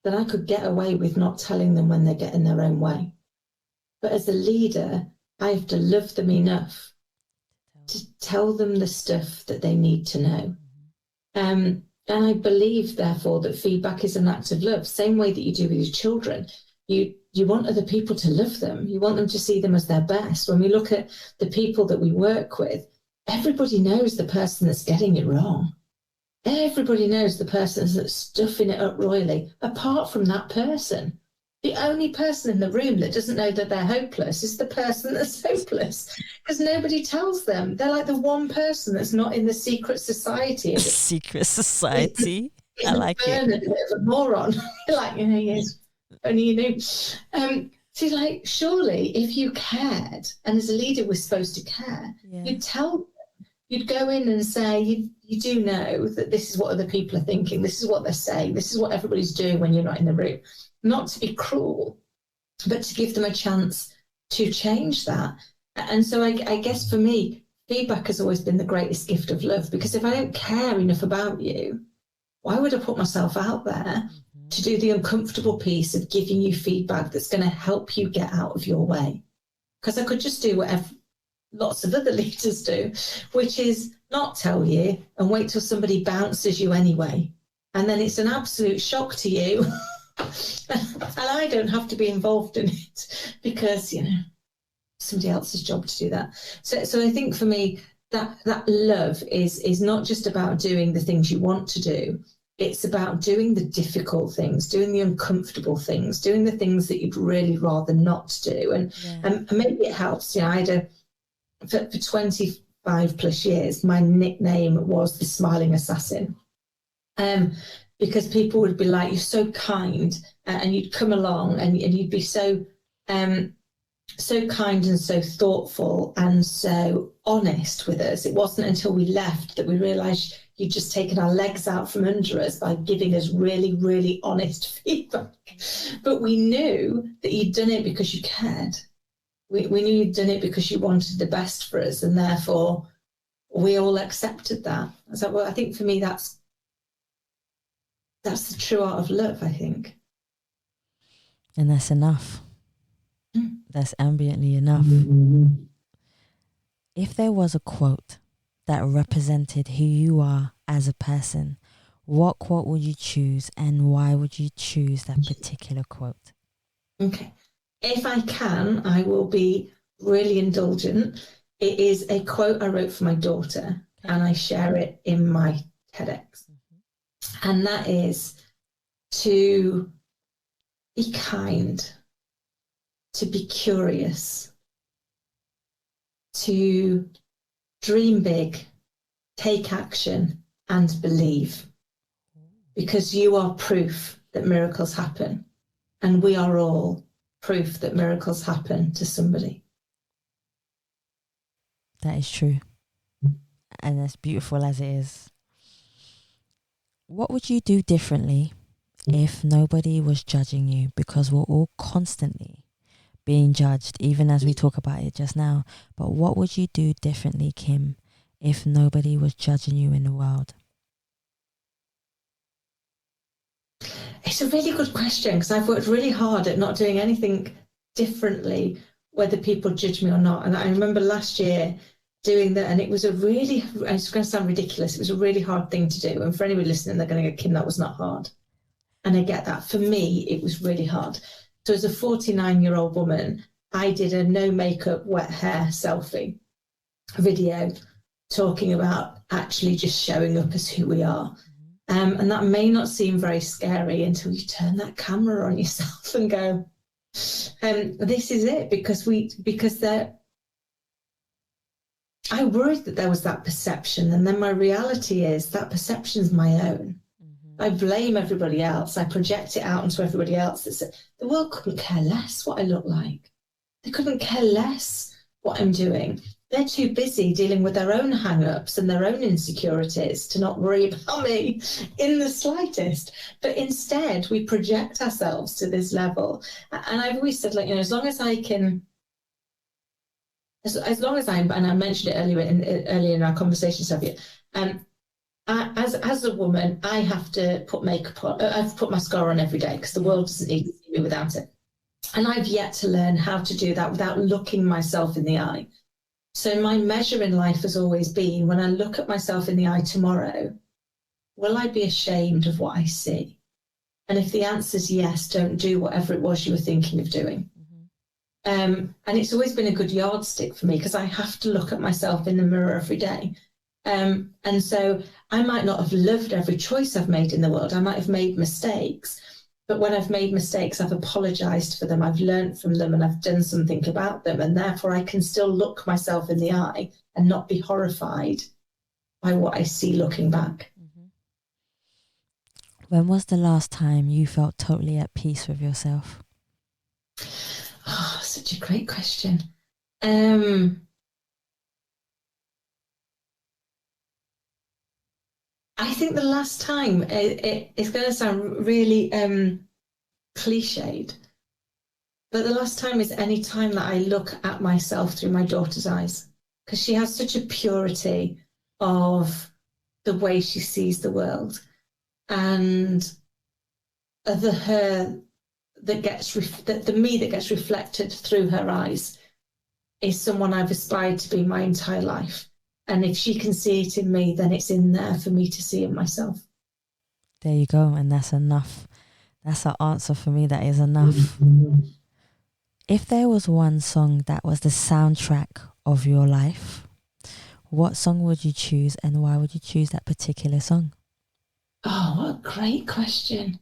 then I could get away with not telling them when they're getting their own way. But as a leader, I have to love them enough to tell them the stuff that they need to know. And I believe, therefore, that feedback is an act of love, same way that you do with your children. You want other people to love them. You want them to see them as their best. When we look at the people that we work with, everybody knows the person that's getting it wrong. Everybody knows the person that's stuffing it up royally, apart from that person. The only person in the room that doesn't know that they're hopeless is the person that's hopeless, because nobody tells them. They're like the one person that's not in the secret society. Secret society? I like it. A bit of a moron. Like, yes, only you knew. So like, surely if you cared, and as a leader we're supposed to care, you'd tell them. You'd go in and say, you do know that this is what other people are thinking, this is what they're saying, this is what everybody's doing when you're not in the room. Not to be cruel, but to give them a chance to change that. And so I guess for me, feedback has always been the greatest gift of love, because if I don't care enough about you, why would I put myself out there to do the uncomfortable piece of giving you feedback that's going to help you get out of your way? Because I could just do whatever lots of other leaders do, which is not tell you and wait till somebody bounces you anyway. And then it's an absolute shock to you. And I don't have to be involved in it because, somebody else's job to do that. So I think for me, that love is not just about doing the things you want to do. It's about doing the difficult things, doing the uncomfortable things, doing the things that you'd really rather not do. And maybe it helps. For 25 plus years, my nickname was the Smiling Assassin. Because people would be like, you're so kind, and you'd come along and you'd be so kind and so thoughtful and so honest with us. It wasn't until we left that we realised you'd just taken our legs out from under us by giving us really, really honest feedback. But we knew that you'd done it because you cared. We knew you'd done it because you wanted the best for us, and therefore we all accepted that. So, well, I think for me that's the true art of love, I think. And that's enough. That's ambiently enough. If there was a quote that represented who you are as a person, what quote would you choose, and why would you choose that particular quote? Okay. If I can, I will be really indulgent. It is a quote I wrote for my daughter, and I share it in my TEDx. And that is to be kind, to be curious, to dream big, take action, and believe. Because you are proof that miracles happen, and we are all proof that miracles happen to somebody. That is true. And as beautiful as it is. What would you do differently if nobody was judging you? Because we're all constantly being judged, even as we talk about it just now. But what would you do differently, Kim, if nobody was judging you in the world? It's a really good question, because I've worked really hard at not doing anything differently, whether people judge me or not. And I remember last year doing that, and it was it's going to sound ridiculous, it was a really hard thing to do. And for anybody listening, they're going to go, Kim, that was not hard. And I get that. For me, it was really hard. So as a 49-year-old woman, I did a no makeup, wet hair selfie video talking about actually just showing up as who we are. And that may not seem very scary until you turn that camera on yourself and go, this is it, I worried that there was that perception, and then my reality is that perception is my own. I blame everybody else. I project it out onto everybody else. The world couldn't care less what I look like. They couldn't care less what I'm doing. They're too busy dealing with their own hang-ups and their own insecurities to not worry about me in the slightest. But instead, we project ourselves to this level. And I've always said, like, as long as I can, as long as I'm, and I mentioned it earlier in our conversation, Savia, as a woman, I have to put makeup on. I have to put mascara on every day because the world doesn't need to see me without it. And I've yet to learn how to do that without looking myself in the eye. So my measure in life has always been, when I look at myself in the eye tomorrow, will I be ashamed of what I see? And if the answer is yes, don't do whatever it was you were thinking of doing. And it's always been a good yardstick for me, because I have to look at myself in the mirror every day. And so I might not have loved every choice I've made in the world. I might have made mistakes. But when I've made mistakes, I've apologized for them, I've learned from them, and I've done something about them. And therefore, I can still look myself in the eye and not be horrified by what I see looking back. When was the last time you felt totally at peace with yourself? Oh, such a great question. I think the last time, it's going to sound really cliched, but the last time is any time that I look at myself through my daughter's eyes, because she has such a purity of the way she sees the world, and the me that gets reflected through her eyes is someone I've aspired to be my entire life. And if she can see it in me, then it's in there for me to see in myself. There you go. And that's enough. That's an answer for me. That is enough. If there was one song that was the soundtrack of your life, what song would you choose, and why would you choose that particular song? Oh, what a great question.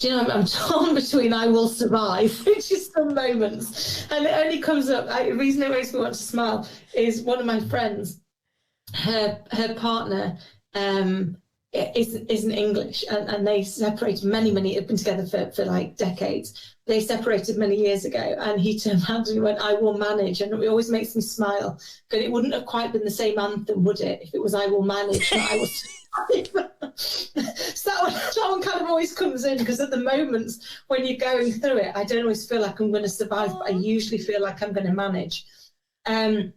Do you know, I'm torn between I Will Survive, which is some moments. And it only comes up, the reason it makes me want to smile is one of my friends, her partner isn't English, and they separated many, have been together for like decades. They separated many years ago, and he turned around and he went, I will manage. And it always makes me smile, but it wouldn't have quite been the same anthem, would it, if it was I will manage, not I will survive. So that one kind of always comes in, because at the moments when you're going through it, I don't always feel like I'm going to survive, but I usually feel like I'm going to manage. But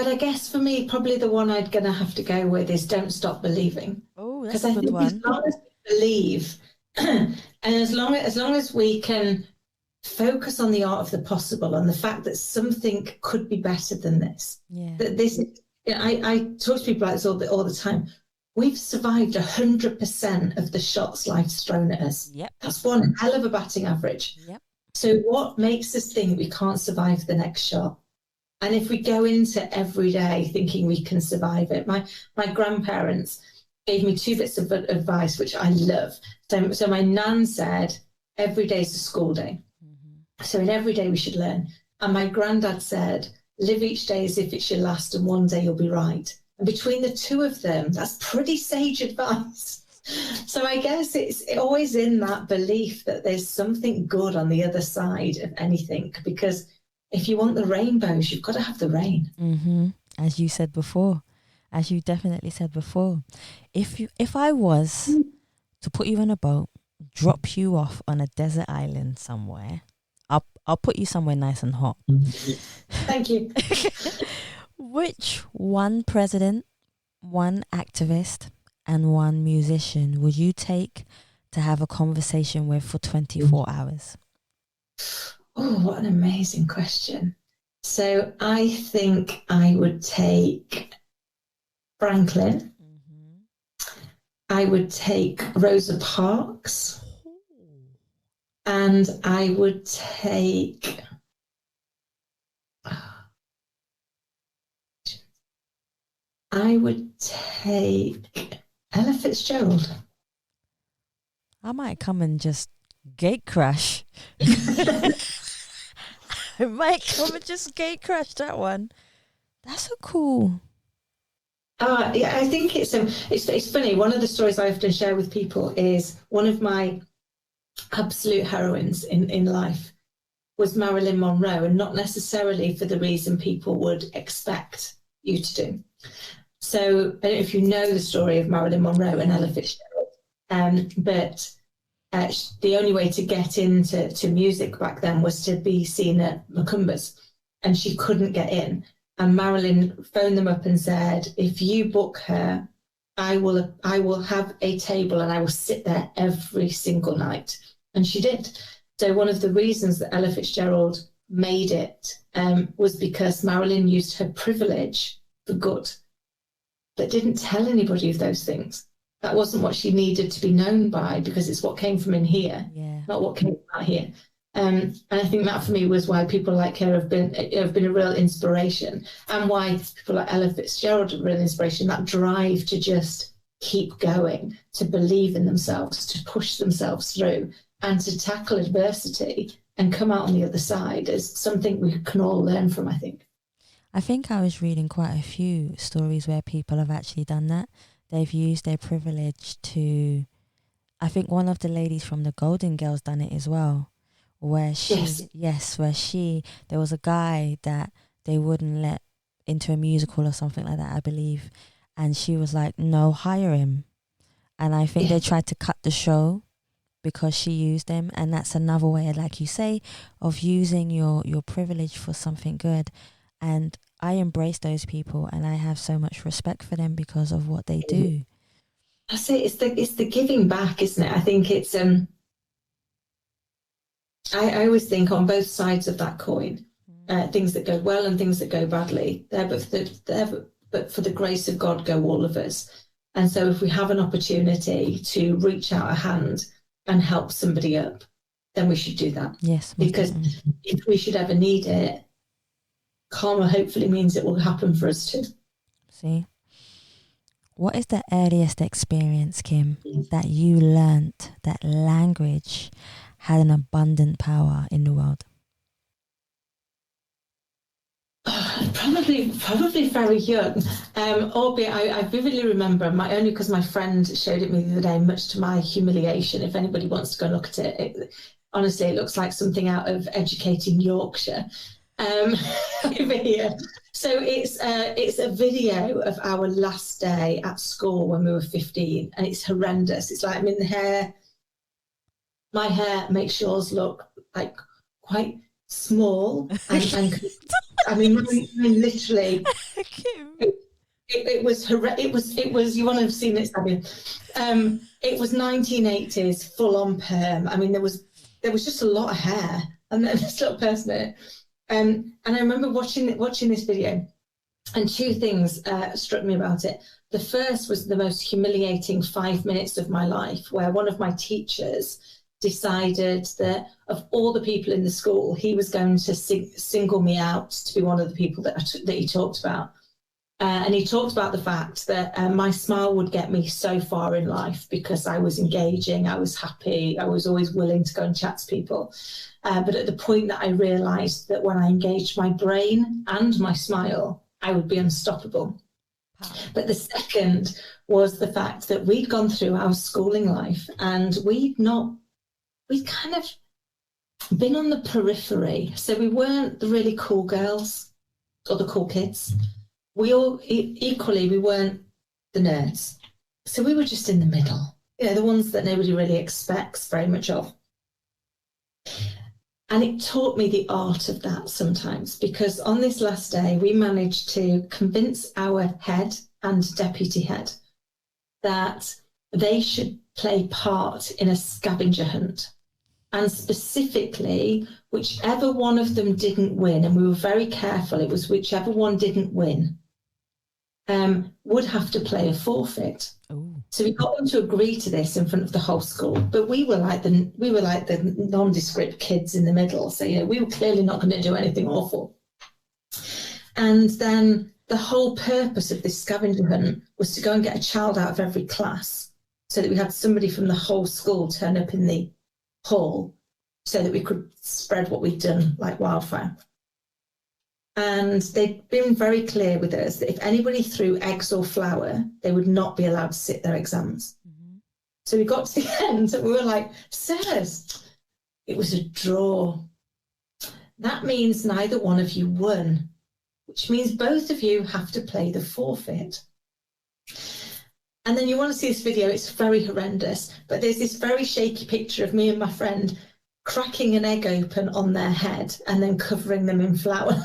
I guess for me, probably the one I'm going to have to go with is Don't Stop Believing. Oh, that's a good one. As long as we believe, and as long as we can focus on the art of the possible and the fact that something could be better than this. Yeah. That this, I talk to people like this all the time. We've survived 100% of the shots life's thrown at us. Yep. That's one hell of a batting average. Yep. So what makes us think we can't survive the next shot? And if we go into every day thinking we can survive it, my grandparents gave me two bits of advice, which I love. So my nan said, every day is a school day. So in every day we should learn. And my granddad said, live each day as if it's your last, and one day you'll be right. And between the two of them, that's pretty sage advice. So I guess it's always in that belief that there's something good on the other side of anything, because if you want the rainbows, you've got to have the rain. Mm-hmm. As you said before. as you definitely said before, if I was to put you on a boat, drop you off on a desert island somewhere, I'll put you somewhere nice and hot. Thank you. Which one president, one activist, and one musician would you take to have a conversation with for 24 hours? Oh, what an amazing question. So I think I would take Franklin. I would take Rosa Parks. And I would take... Ella Fitzgerald. I might come and just gate crash. I might come and just gate crash that one. That's so cool. Yeah, I think it's funny. One of the stories I often share with people is one of my absolute heroines in life was Marilyn Monroe, and not necessarily for the reason people would expect you to do. So I don't know if you know the story of Marilyn Monroe and Ella Fitzgerald, but the only way to get into music back then was to be seen at Macumba's, and she couldn't get in. And Marilyn phoned them up and said, if you book her, I will have a table and I will sit there every single night. And she did. So one of the reasons that Ella Fitzgerald made it was because Marilyn used her privilege for good, but didn't tell anybody of those things. That wasn't what she needed to be known by, because it's what came from in here, not what came out here. And I think that for me was why people like her have been a real inspiration, and why people like Ella Fitzgerald are a real inspiration. That drive to just keep going, to believe in themselves, to push themselves through, and to tackle adversity and come out on the other side is something we can all learn from, I think. I think I was reading quite a few stories where people have actually done that. They've used their privilege to, I think one of the ladies from the Golden Girls done it as well, where there was a guy that they wouldn't let into a musical or something like that, I believe. And she was like, no, hire him. And I think they tried to cut the show because she used them. And that's another way, like you say, of using your privilege for something good. And I embrace those people, and I have so much respect for them because of what they do. I say it's the giving back, isn't it? I think it's I always think on both sides of that coin, things that go well and things that go badly. But for the grace of God go all of us. And so if we have an opportunity to reach out a hand and help somebody up, then we should do that. Yes, because if we should ever need it, karma hopefully means it will happen for us too. See, what is the earliest experience, Kim, that you learnt that language had an abundant power in the world? Probably very young. Albeit I vividly remember only because my friend showed it me the other day, much to my humiliation. If anybody wants to go look at it, honestly, it looks like something out of Educating Yorkshire. Over here. So it's a video of our last day at school when we were 15, and it's horrendous. It's like, I mean, my hair makes yours look like quite small, and I mean, mine literally. It was you want to have seen it, Savia. It was 1980s full on perm. I mean, there was just a lot of hair, and then this little person in it. And I remember watching this video, and two things struck me about it. The first was the most humiliating 5 minutes of my life, where one of my teachers decided that of all the people in the school, he was going to single me out to be one of the people that he talked about. And he talked about the fact that my smile would get me so far in life because I was engaging, I was happy, I was always willing to go and chat to people. But at the point that I realised that when I engaged my brain and my smile, I would be unstoppable. But the second was the fact that we'd gone through our schooling life and we'd kind of been on the periphery. So we weren't the really cool girls or the cool kids. we all equally, we weren't the nerds. So we were just in the middle, the ones that nobody really expects very much of. And it taught me the art of that sometimes, because on this last day, we managed to convince our head and deputy head that they should play part in a scavenger hunt. And specifically, whichever one of them didn't win, and we were very careful, it was whichever one didn't win, would have to play a forfeit. Ooh. So we got them to agree to this in front of the whole school. But we were like the nondescript kids in the middle. So we were clearly not going to do anything awful. And then the whole purpose of this scavenger hunt was to go and get a child out of every class, so that we had somebody from the whole school turn up in the hall, so that we could spread what we'd done like wildfire. And they'd been very clear with us that if anybody threw eggs or flour, they would not be allowed to sit their exams. Mm-hmm. So we got to the end and we were like, sirs, it was a draw. That means neither one of you won, which means both of you have to play the forfeit. And then you want to see this video, it's very horrendous, but there's this very shaky picture of me and my friend cracking an egg open on their head and then covering them in flour.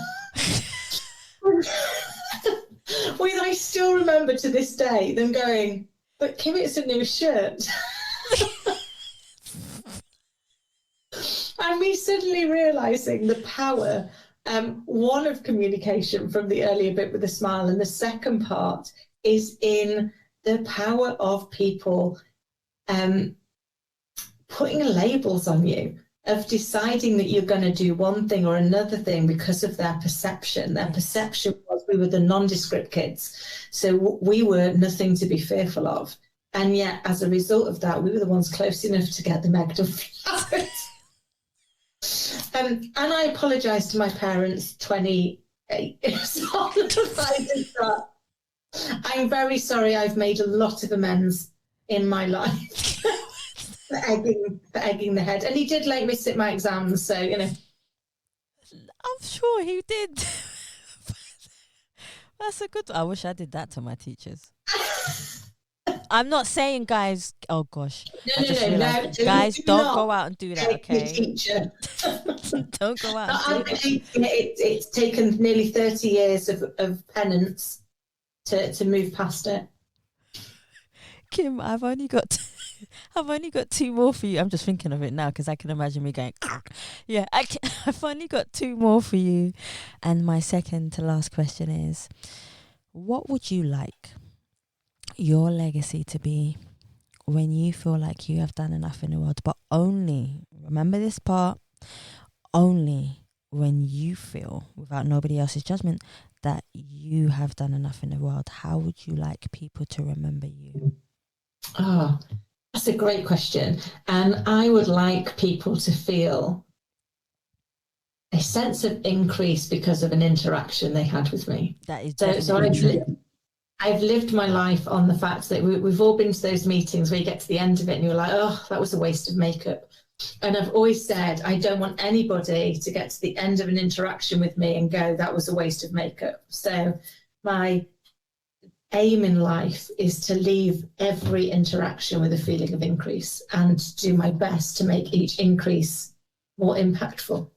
I still remember to this day them going, but Kim, it's a new shirt. And me suddenly realising the power, one, of communication from the earlier bit with a smile, and the second part is in the power of people putting labels on you, of deciding that you're going to do one thing or another thing because of their perception. Their perception was we were the nondescript kids, so we were nothing to be fearful of. And yet, as a result of that, we were the ones close enough to get them egged and floured. And I apologise to my parents 28 years on that I did that. I'm very sorry. I've made a lot of amends in my life. For egging the head. And he did let me sit my exams, so, I'm sure he did. That's a good one. I wish I did that to my teachers. I'm not saying, guys, oh gosh. No, guys, don't go out and do that, okay? Don't go out and do that. It's taken nearly 30 years of penance to move past it. Kim, I've only got 2 more for you. I'm just thinking of it now because I can imagine me going, yeah, I've only got 2 more for you. And my second to last question is, what would you like your legacy to be when you feel like you have done enough in the world, but only, remember this part, only when you feel, without nobody else's judgment, that you have done enough in the world? How would you like people to remember you? Oh, that's a great question. And I would like people to feel a sense of increase because of an interaction they had with me. That is definitely true. I've lived my life on the fact that we've all been to those meetings where you get to the end of it and you're like, oh, that was a waste of makeup. And I've always said, I don't want anybody to get to the end of an interaction with me and go, that was a waste of makeup. So my aim in life is to leave every interaction with a feeling of increase and do my best to make each increase more impactful.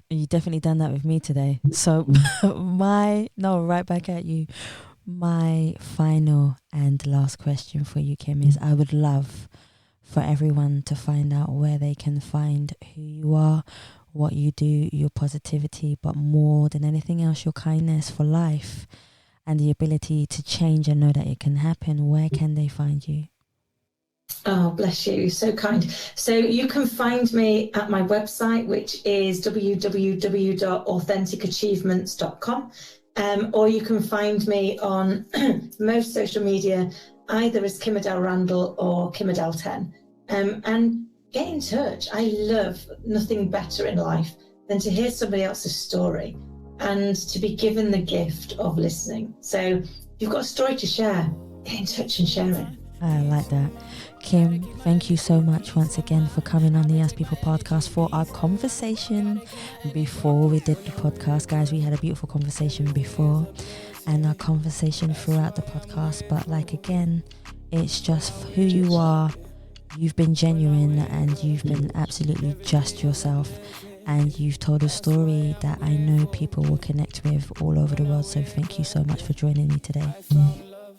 You've definitely done that with me today. So right back at you. My final and last question for you, Kim, is I would love for everyone to find out where they can find who you are, what you do, your positivity, but more than anything else, your kindness for life and the ability to change and know that it can happen. Where can they find you? Oh, bless you. So kind. So you can find me at my website, which is www.authenticachievements.com. Or you can find me on most social media, either as Kim Adele Randall or Kim Adele 10. And get in touch. I love nothing better in life than to hear somebody else's story and to be given the gift of listening. So if you've got a story to share, get in touch and share it. I like that. Kim, thank you so much once again for coming on the Ask People podcast for our conversation before we did the podcast. Guys, we had a beautiful conversation before and our conversation throughout the podcast. But like, again, it's just who you are. You've been genuine and you've been absolutely just yourself. And you've told a story that I know people will connect with all over the world. So thank you so much for joining me today.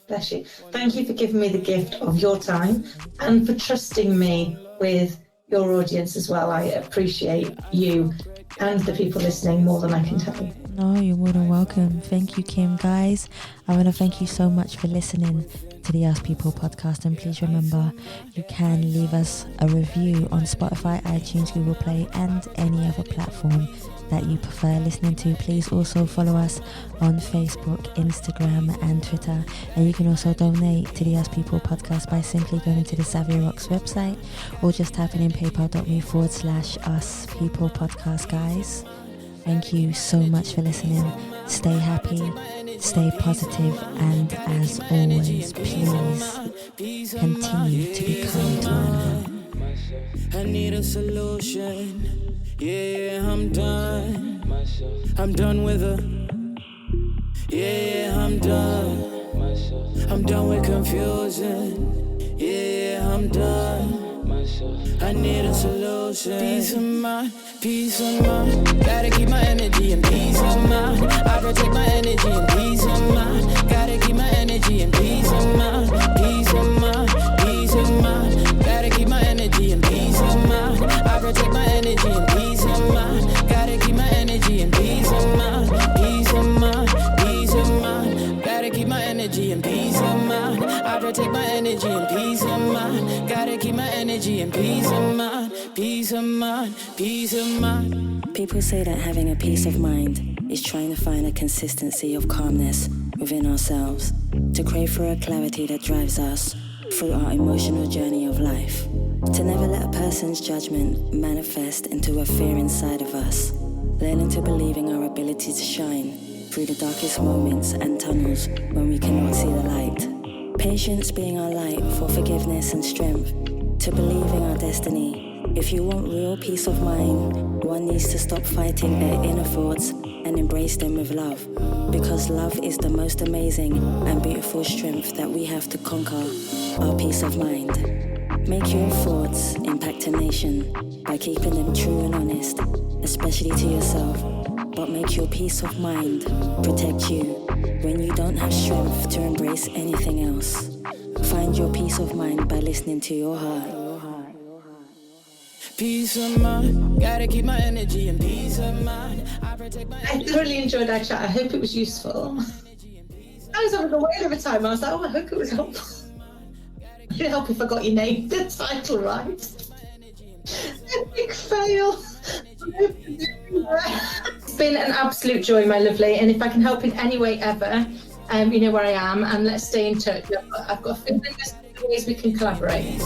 Bless you. Thank you for giving me the gift of your time and for trusting me with your audience as well. I appreciate you and the people listening more than I can tell you. No, you're more than welcome. Thank you, Kim. Guys, I want to thank you so much for listening to the Ask People podcast. And please remember, you can leave us a review on Spotify, iTunes, Google Play, and any other platform that you prefer listening to. Please also follow us on Facebook, Instagram, and Twitter. And you can also donate to the Ask People podcast by simply going to the Savia Rocks website or just typing in paypal.me/Us People podcast, guys. Thank you so much for listening. Stay happy, stay positive, and as always, please continue to be kind to one another. I need a solution. Yeah, I'm done. I'm done with her. Yeah, I'm done. I'm done with confusion. Yeah, I'm done. I need a solution. Peace of mind, peace of mind. Gotta keep my energy and peace of mind. I protect my energy and peace of mind. Gotta keep my energy and peace of mind. Peace of mind, peace of mind. Gotta keep my energy and peace of mind. I protect my energy and peace of mind. Gotta keep my energy and peace of mind. Peace of mind, peace of mind. Gotta keep my energy and peace of mind. I protect my energy and peace of mind. Gotta keep my energy and peace of mind. Peace of mind, peace of mind. People say that having a peace of mind is trying to find a consistency of calmness within ourselves, to crave for a clarity that drives us through our emotional journey of life, to never let a person's judgment manifest into a fear inside of us, learning to believe in our ability to shine through the darkest moments and tunnels when we cannot see the light. Patience being our light for forgiveness and strength, to believe in our destiny. If you want real peace of mind, one needs to stop fighting their inner thoughts and embrace them with love, because love is the most amazing and beautiful strength that we have to conquer our peace of mind. Make your thoughts impact a nation by keeping them true and honest, especially to yourself, but make your peace of mind protect you when you don't have strength to embrace anything else. Find your peace of mind by listening to your heart. Peace of mind, gotta keep my energy and peace of mind. I thoroughly enjoyed our chat. I hope it was useful. I was having a whale of a time. I was like, oh, I hope it was helpful. It'd help if I got your name, the title right. Epic fail. It's been an absolute joy, my lovely. And if I can help in any way ever, you know where I am. And let's stay in touch. I've got a few ways we can collaborate.